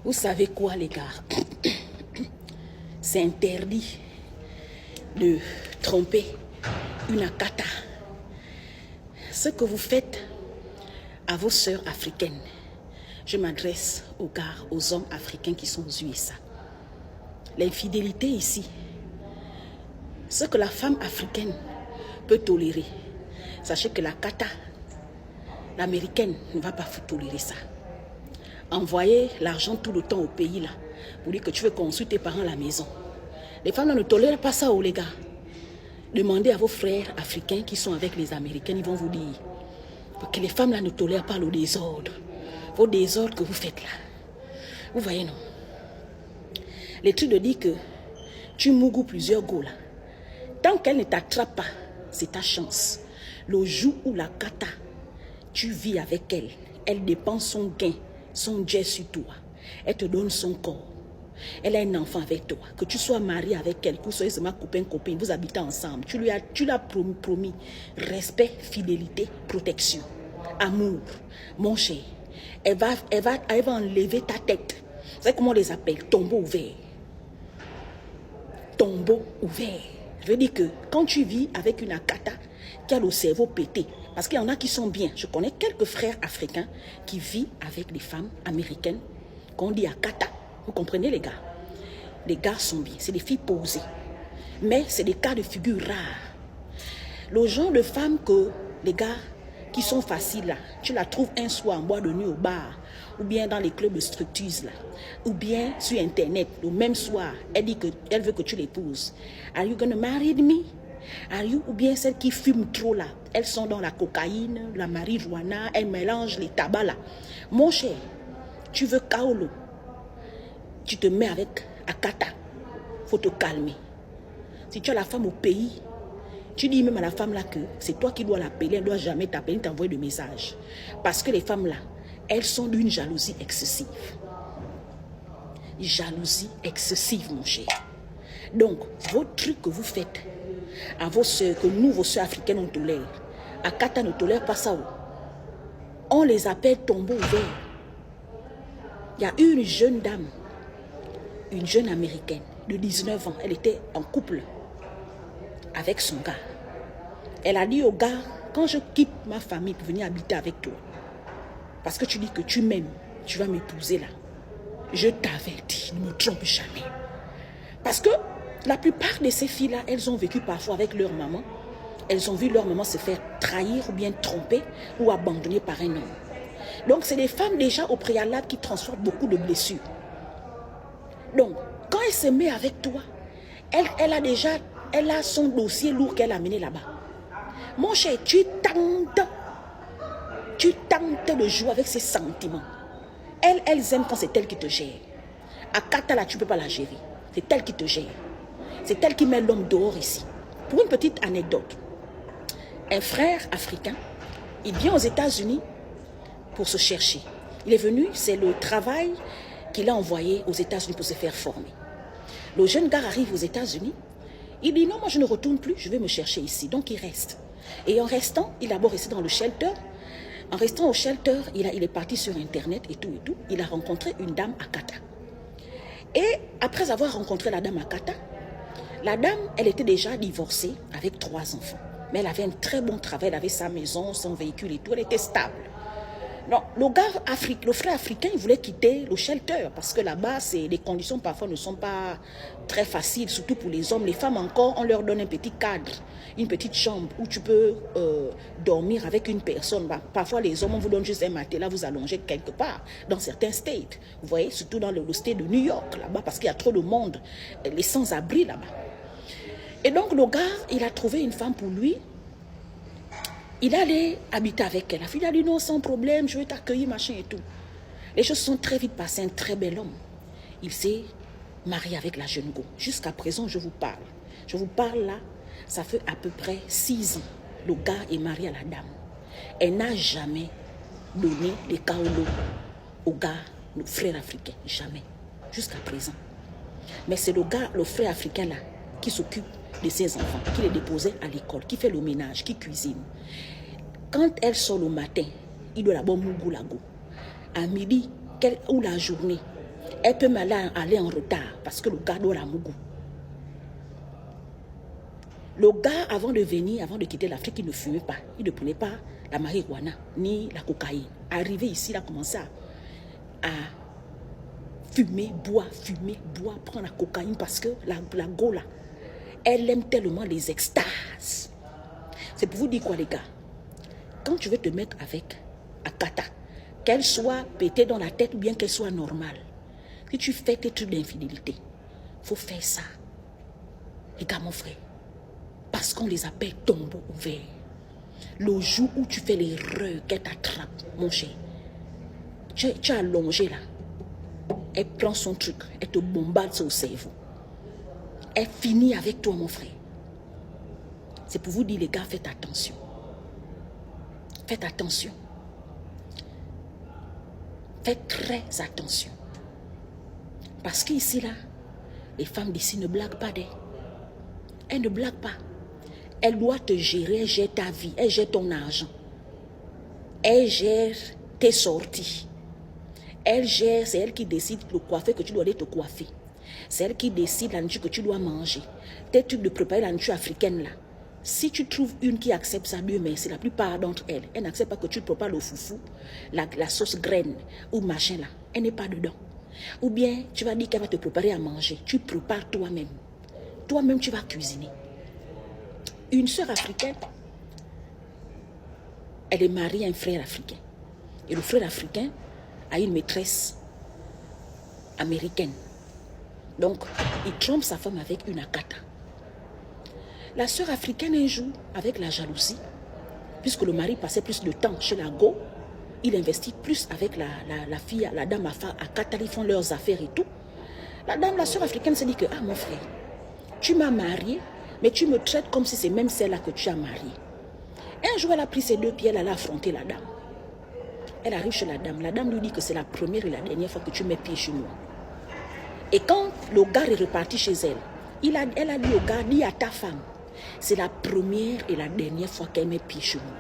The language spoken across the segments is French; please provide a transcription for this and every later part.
Vous savez quoi, les gars? C'est interdit de tromper une akata. Ce que vous faites à vos sœurs africaines, je m'adresse aux gars, aux hommes africains qui sont aux USA. L'infidélité ici, ce que la femme africaine peut tolérer, sachez que la kata, l'américaine, ne va pas tolérer ça. Envoyer l'argent tout le temps au pays là, pour dire que tu veux construire tes parents à la maison. Les femmes là ne tolèrent pas ça, les gars. Demandez à vos frères africains qui sont avec les Américains, ils vont vous dire que les femmes là ne tolèrent pas le désordre. Vos désordres que vous faites là. Vous voyez, non? Les trucs de dire que tu mougous plusieurs go là. Tant qu'elle ne t'attrape pas, c'est ta chance. Le jour où la kata, tu vis avec elle, elle dépense son gain, son jet sur toi. Elle te donne son corps. Elle a un enfant avec toi. Que tu sois marié avec elle, que vous soyez seulement copain, vous habitez ensemble. Tu l'as promis respect, fidélité, protection, amour. Mon cher, elle va enlever ta tête. Vous savez comment on les appelle? Tombeau ouvert. Tombeau ouvert. Je veux dire que quand tu vis avec une akata qui a le cerveau pété, parce qu'il y en a qui sont bien. Je connais quelques frères africains qui vivent avec des femmes américaines qu'on dit akata. Vous comprenez, les gars? Les gars sont bien, c'est des filles posées. Mais c'est des cas de figure rares. Le genre de femmes que les gars qui sont faciles là, tu la trouves un soir en boîte de nuit au bar, ou bien dans les clubs de striptease là, ou bien sur internet, le même soir, elle dit qu'elle veut que tu l'épouses. Are you gonna marry me? Are you? Ou bien celles qui fument trop là, elles sont dans la cocaïne, la marijuana, elles mélangent les tabacs là. Mon cher, tu veux kaolo, tu te mets avec akata, faut te calmer. Si tu as la femme au pays, tu dis même à la femme là que c'est toi qui dois l'appeler, elle ne doit jamais t'appeler, t'envoyer de messages. Parce que les femmes là, elles sont d'une jalousie excessive. Jalousie excessive, mon cher. Donc, vos trucs que vous faites à vos soeurs, que nous, vos soeurs africaines, on tolère. Akata ne tolère pas ça. On les appelle tombeaux ouverts. Il y a une jeune dame, une jeune américaine de 19 ans, elle était en couple avec son gars. Elle a dit au gars, quand je quitte ma famille pour venir habiter avec toi, parce que tu dis que tu m'aimes, tu vas m'épouser là. Je t'avertis, ne me trompe jamais. Parce que la plupart de ces filles-là, elles ont vécu parfois avec leur maman. Elles ont vu leur maman se faire trahir ou bien tromper ou abandonner par un homme. Donc c'est des femmes déjà au préalable qui transforment beaucoup de blessures. Donc, quand elle se met avec toi, elle a son dossier lourd qu'elle a amené là-bas. Mon cher, tu tentes de jouer avec ses sentiments. Elles aiment quand c'est elle qui te gère. À Kata, là, tu ne peux pas la gérer. C'est elle qui te gère. C'est elle qui met l'homme dehors ici. Pour une petite anecdote, un frère africain, il vient aux États-Unis pour se chercher. Il est venu, c'est le travail qu'il a envoyé aux États-Unis pour se faire former. Le jeune gars arrive aux États-Unis. Il dit non, moi je ne retourne plus, je vais me chercher ici. Donc il reste. Et en restant, il a d'abord resté dans le shelter. En restant au shelter, il est parti sur Internet et tout. Il a rencontré une dame à Kata. Et après avoir rencontré la dame à Kata, la dame, elle était déjà divorcée avec 3 enfants. Mais elle avait un très bon travail, elle avait sa maison, son véhicule et tout, elle était stable. Non, le frère africain, il voulait quitter le shelter parce que là-bas, les conditions parfois ne sont pas très faciles, surtout pour les hommes. Les femmes encore, on leur donne un petit cadre, une petite chambre où tu peux dormir avec une personne. Bah, parfois, les hommes, on vous donne juste un matelas, vous allongez quelque part, dans certains states. Vous voyez, surtout dans le state de New York, là-bas, parce qu'il y a trop de monde, les sans-abri là-bas. Et donc, le gars, il a trouvé une femme pour lui. Il allait habiter avec elle. La fille a dit non, sans problème, je vais t'accueillir, machin et tout. Les choses sont très vite passées. Un très bel homme. Il s'est marié avec la jeune go. Jusqu'à présent, je vous parle. Je vous parle là, ça fait à peu près 6 ans. Le gars est marié à la dame. Elle n'a jamais donné les kaolo au gars, le frère africain. Jamais. Jusqu'à présent. Mais c'est le gars, le frère africain là, qui s'occupe de ses enfants, qui les déposait à l'école, qui fait le ménage, qui cuisine. Quand elle sort le matin, il doit d'abord mougou la go. À midi ou la journée, Elle peut mal aller en retard parce que le gars doit la mougou. Le gars, avant de venir, avant de quitter l'Afrique, il ne fumait pas. Il ne prenait pas la marijuana ni la cocaïne. Arrivé ici, il a commencé à fumer, boire, prendre la cocaïne parce que la Gola, elle aime tellement les extases. C'est pour vous dire quoi, les gars? Quand tu veux te mettre avec Akata, qu'elle soit pétée dans la tête ou bien qu'elle soit normale, si tu fais tes trucs d'infidélité, il faut faire ça. Les gars, mon frère, parce qu'on les appelle tombeaux ouverts. Le jour où tu fais l'erreur qu'elle t'attrape, mon cher, tu es allongé là. Elle prend son truc, elle te bombarde sur le cerveau. Elle finit avec toi, mon frère. C'est pour vous dire, les gars, faites attention. Faites attention. Faites très attention. Parce qu'ici, là, les femmes d'ici ne blaguent pas d'elles. Elles ne blaguent pas. Elle doit te gérer, elle gère ta vie, elle gère ton argent. Elle gère tes sorties. Elle gère, c'est elle qui décide le coiffeur que tu dois aller te coiffer. C'est elle qui décide la nourriture que tu dois manger. Tes trucs de préparer la nourriture africaine là. Si tu trouves une qui accepte ça, mieux, mais c'est la plupart d'entre elles. Elle n'accepte pas que tu prépares le foufou, la sauce graine ou machin là. Elle n'est pas dedans. Ou bien tu vas dire qu'elle va te préparer à manger. Tu prépares toi-même. Toi-même tu vas cuisiner. Une sœur africaine, elle est mariée à un frère africain. Et le frère africain a une maîtresse américaine. Donc, il trompe sa femme avec une Akata. La sœur africaine, un jour, avec la jalousie, puisque le mari passait plus de temps chez la Go, il investit plus avec la fille, la dame Akata, ils font leurs affaires et tout. La sœur africaine s'est dit que, ah mon frère, tu m'as marié, mais tu me traites comme si c'est même celle-là que tu as mariée. Un jour, elle a pris ses deux pieds, elle a affronté la dame. Elle arrive chez la dame lui dit que c'est la première et la dernière fois que tu mets pied chez moi. Et quand le gars est reparti chez elle, elle a dit au gars, dis à ta femme, c'est la première et la dernière fois qu'elle met pied chez moi.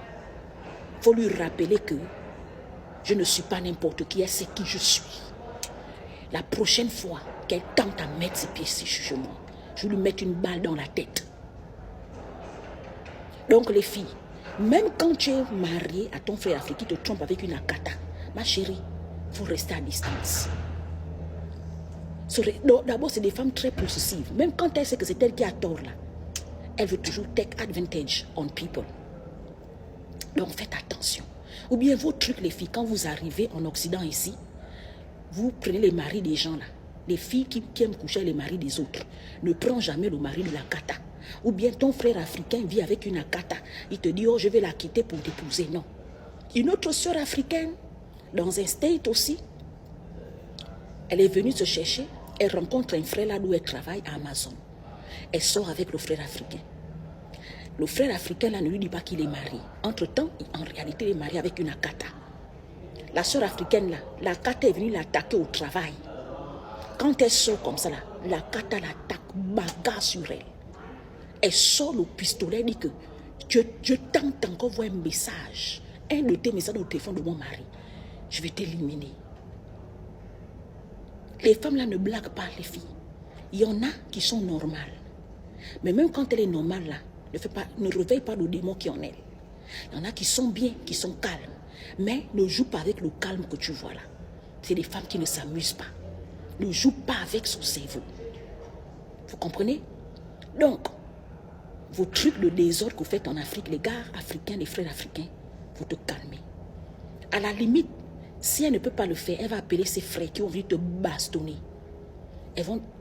Il faut lui rappeler que je ne suis pas n'importe qui, elle sait qui je suis. La prochaine fois qu'elle tente à mettre ses pieds chez moi, je vais lui mettre une balle dans la tête. Donc les filles, même quand tu es mariée à ton frère africain qui te trompe avec une Akata, ma chérie, il faut rester à distance. D'abord, c'est des femmes très possessives. Même quand elle sait que c'est elle qui a tort là, elle veut toujours take advantage on people. Donc faites attention. Ou bien vos trucs, les filles, quand vous arrivez en Occident ici, vous prenez les maris des gens là. Les filles qui aiment coucher avec les maris des autres. Ne prends jamais le mari de l'Akata. Ou bien ton frère africain vit avec une Akata. Il te dit, oh, je vais la quitter pour t'épouser. Non. Une autre soeur africaine, dans un state aussi, elle est venue se chercher. Elle rencontre un frère là où elle travaille à Amazon. Elle sort avec le frère africain. Le frère africain là ne lui dit pas qu'il est marié. Entre-temps, en réalité, il est marié avec une Akata. La soeur africaine là, l'Akata est venue l'attaquer au travail. Quand elle sort comme ça là, l'Akata l'attaque, bagarre sur elle. Elle sort le pistolet, elle dit que je tente encore voir un message. Un de tes messages au téléphone de mon mari. Je vais t'éliminer. Les femmes là ne blaguent pas, les filles. Il y en a qui sont normales. Mais même quand elle est normale là, ne réveille pas le démon qui est en elle. Il y en a qui sont bien, qui sont calmes. Mais ne joue pas avec le calme que tu vois là. C'est des femmes qui ne s'amusent pas. Ne joue pas avec son cerveau. Vous comprenez? Donc, vos trucs de désordre que vous faites en Afrique, les gars africains, les frères africains, vous te calmez. À la limite, si elle ne peut pas le faire, elle va appeler ses frères qui vont venir te bastonner.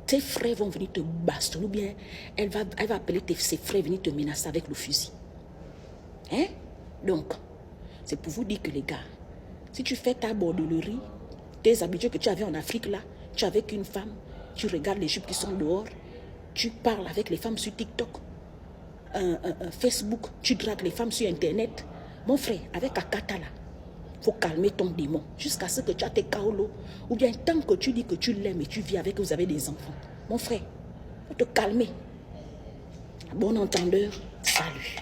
Tes frères vont venir te bastonner, ou bien elle va appeler ses frères venir te menacer avec le fusil. Hein? Donc, c'est pour vous dire que les gars, si tu fais ta bordellerie, tes habitudes que tu avais en Afrique là, tu es avec une femme, tu regardes les jupes qui sont dehors, tu parles avec les femmes sur TikTok, Facebook, tu dragues les femmes sur Internet. Mon frère, avec Akata là, il faut calmer ton démon jusqu'à ce que tu as tes kaolo. Ou bien tant que tu dis que tu l'aimes et tu vis avec, vous avez des enfants. Mon frère, il faut te calmer. Bon entendeur, salut.